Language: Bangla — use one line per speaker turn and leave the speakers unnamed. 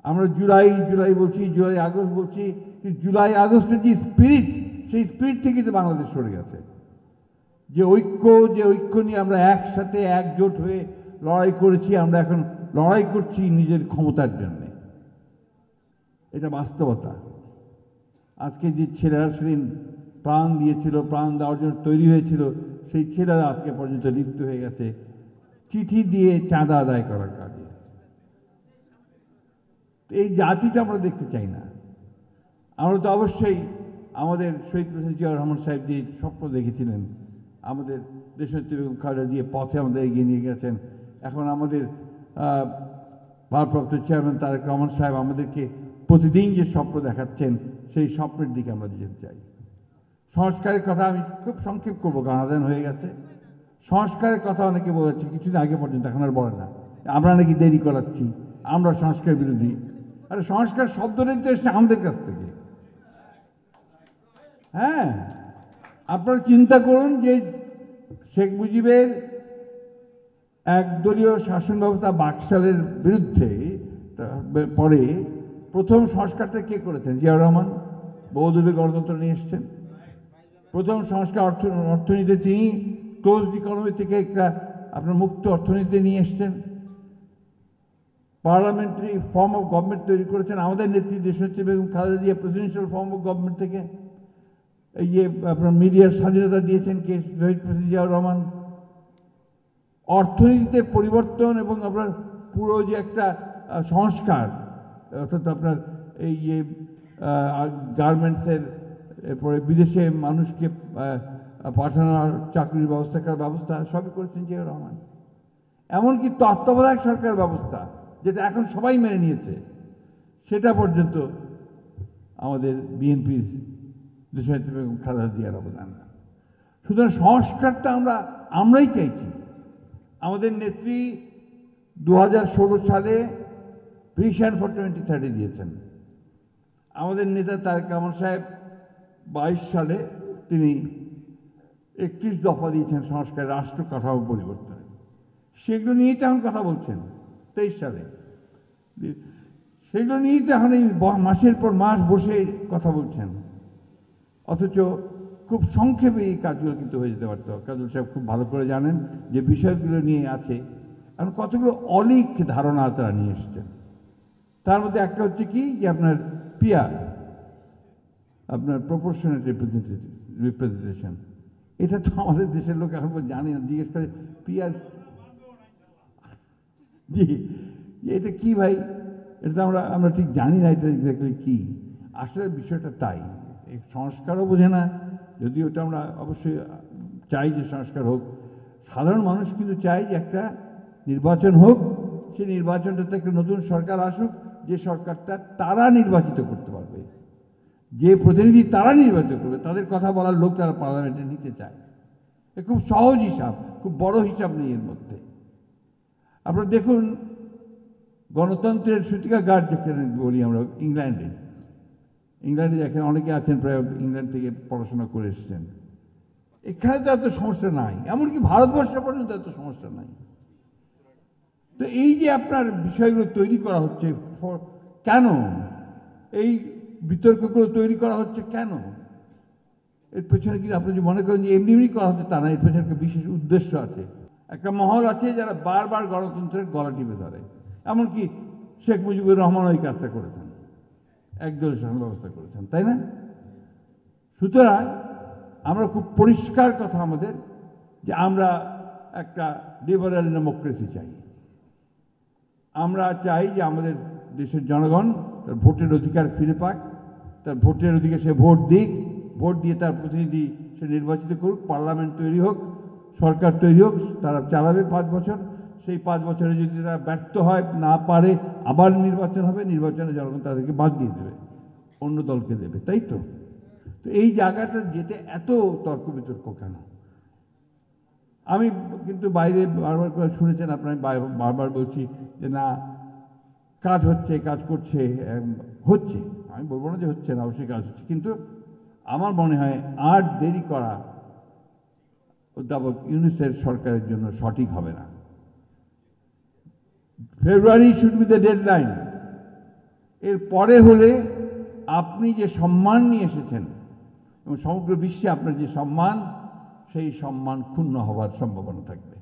আমরা জুলাই জুলাই বলছি, জুলাই আগস্ট বলছি, জুলাই আগস্টের যে স্পিরিট, সেই স্পিরিট থেকেই তো বাংলাদেশ সরে গেছে। যে ঐক্য নিয়ে আমরা একসাথে একজোট হয়ে লড়াই করেছি, আমরা এখন লড়াই করছি নিজের ক্ষমতার জন্যে। এটা বাস্তবতা। আজকে যে ছেলেরা সেদিন প্রাণ দিয়েছিল, প্রাণ দেওয়ার জন্য তৈরি হয়েছিল, সেই ছেলেরা আজকে পর্যন্ত লিপ্ত হয়ে গেছে চিঠি দিয়ে চাঁদা আদায় করার কাজে। এই জাতিটা আমরা দেখতে চাই না। আমরা তো অবশ্যই আমাদের শহীদ প্রেসিডেন্ট জিয়াউর রহমান সাহেব যে স্বপ্ন দেখেছিলেন, আমাদের দেশনেত্রী বেগম খালেদা জিয়া পথে আমাদের এগিয়ে নিয়ে গেছেন। এখন আমাদের ভারপ্রাপ্ত চেয়ারম্যান তারেক রহমান সাহেব আমাদেরকে প্রতিদিন যে স্বপ্ন দেখাচ্ছেন, সেই স্বপ্নের দিকে আমরা যেতে চাই। সংস্কারের কথা আমি খুব সংক্ষেপ করবো, গানাদান হয়ে গেছে। সংস্কারের কথা অনেকে বলেছে কিছুদিন আগে পর্যন্ত, এখন আর বলে না। আমরা নাকি দেরি করাচ্ছি, আমরা সংস্কার বিরোধী। আরে সংস্কার শব্দটাই তো এসছে আমাদের কাছ থেকে। হ্যাঁ, আপনারা চিন্তা করুন যে শেখ মুজিবের একদলীয় শাসন ব্যবস্থা বাকশালের বিরুদ্ধে পরে প্রথম সংস্কারটা কে করেছেন? জিয়াউর রহমান। বহুদলীয় গণতন্ত্র নিয়ে এসছেন। প্রথম সংস্কার অর্থনীতি তিনি ক্লোজড ইকোনমি থেকে একটা আপনার মুক্ত অর্থনীতি নিয়ে এসছেন। পার্লামেন্টারি ফর্ম অফ গভর্নমেন্ট তৈরি করেছেন আমাদের নেত্রী দেশনেত্রী Begum Khaleda Zia, presidential form of government থেকে। এই যে আপনার মিডিয়ার স্বাধীনতা দিয়েছেন কে? শহীদ প্রেসিডেন্ট জিয়াউর রহমান। অর্থনীতিতে পরিবর্তন এবং আপনার পুরো যে একটা সংস্কার, অর্থাৎ আপনার এই যে গার্মেন্টসের, এরপরে বিদেশে মানুষকে পাঠানোর চাকরির ব্যবস্থা সবই করেছেন জিয়াউর রহমান। এমনকি তত্ত্বাবধায়ক সরকার ব্যবস্থা, যেটা এখন সবাই মেনে নিয়েছে, সেটা পর্যন্ত আমাদের বিএনপির দেশনেত্রী বেগম খালেদা জিয়ার অবদান। সুতরাং সংস্কারটা আমরাই চাইছি। আমাদের নেত্রী 2016 সালে ভিশন ফর 2030 দিয়েছেন। আমাদের নেতা তারেক রহমান সাহেব 22 সালে তিনি 31 দফা দিয়েছেন সংস্কার, রাষ্ট্র কাঠামো পরিবর্তনে। সেগুলো নিয়েই তো এখন কথা বলছেন 23 সালে। সেগুলো নিয়েই তো এখন এই মাসের পর মাস বসে কথা বলছেন। অথচ খুব সংক্ষেপে এই কাজগুলো কিন্তু হয়ে যেতে পারত। কাজল সাহেব খুব ভালো করে জানেন যে বিষয়গুলো নিয়ে আছে। এখন কতগুলো অলিক ধারণা তারা নিয়ে এসছেন। তার মধ্যে একটা হচ্ছে কি, যে আপনার পিআর, আপনার প্রপোর্শনাল রিপ্রেজেন্টেশন। এটা তো আমাদের দেশের লোক এখন জানি না, জিজ্ঞেস করে পিআর জি, এটা কি ভাই? এটা তো আমরা ঠিক জানি না এটা এক্স্যাক্টলি কি। আসলে বিষয়টা তাই, সংস্কারও বোঝে না। যদিও ওটা আমরা অবশ্যই চাই যে সংস্কার হোক, সাধারণ মানুষ কিন্তু চাই যে একটা নির্বাচন হোক, সেই নির্বাচনটাতে একটা নতুন সরকার আসুক, যে সরকারটা তারা নির্বাচিত করতে পারবে, যে প্রতিনিধি তারা নির্বাচিত করবে, তাদের কথা বলার লোক তারা পার্লামেন্টে নিতে চায়। এ খুব সহজ হিসাব, খুব বড় হিসাব নেই এর মধ্যে। আপনারা দেখুন, গণতন্ত্রের সূতিকা গার্ড যেখানে বলি আমরা, ইংল্যান্ডে দেখেন অনেকে আছেন, প্রায় ইংল্যান্ড থেকে পড়াশোনা করে এসেছেন। এখানে তো এত সমস্যা নাই, এমনকি ভারতবর্ষে পর্যন্ত এত সমস্যা নাই। তো এই যে আপনার বিষয়গুলো তৈরি করা হচ্ছে, কেন এই বিতর্কগুলো তৈরি করা হচ্ছে, কেন? এর পেছনে কিন্তু আপনি যদি মনে করেন যে এমনি এমনি করা হচ্ছে, তা না। এর পেছনে একটা বিশেষ উদ্দেশ্য আছে। একটা মহল আছে যারা বারবার গণতন্ত্রের গলা টিপে ধরে। এমনকি শেখ মুজিবুর রহমান ওই কাজটা করেছেন, একদলীয় শাসন ব্যবস্থা করেছেন, তাই না? সুতরাং আমরা খুব পরিষ্কার কথা আমাদের, যে আমরা একটা লিবারেল ডেমোক্রেসি চাই। আমরা চাই যে আমাদের দেশের জনগণ তার ভোটের অধিকার ফিরে পাক, তার ভোটের অধিকার, সে ভোট দিক, ভোট দিয়ে তার প্রতিনিধি সে নির্বাচিত করুক, পার্লামেন্ট তৈরি হোক, সরকার তৈরি হোক, তারা চালাবে 5 বছর। সেই 5 বছরে যদি তারা ব্যর্থ হয়, না পারে, আবার নির্বাচন হবে, নির্বাচনে জনগণ তাদেরকে বাদ দিয়ে দেবে, অন্য দলকে দেবে, তাই তো? তো এই জায়গাটা যেতে এত তর্ক বিতর্ক কেন? আমি কিন্তু বাইরে বারবার করে শুনেছেন আপনার, বারবার বলছি যে না, কাজ হচ্ছে, কাজ করছে, হচ্ছে। আমি বলবো না যে হচ্ছে না, অবশ্যই কাজ হচ্ছে। কিন্তু আমার মনে হয় আর দেরি করা অধ্যাপক ইউনূসের সরকারের জন্য সঠিক হবে না। ফেব্রুয়ারি শুড বি দ্য ডেডলাইন। এর পরে হলে আপনি যে সম্মান নিয়ে এসেছেন এবং সমগ্র বিশ্বে আপনার যে সম্মান, সেই সম্মান ক্ষুণ্ণ হওয়ার সম্ভাবনা থাকবে।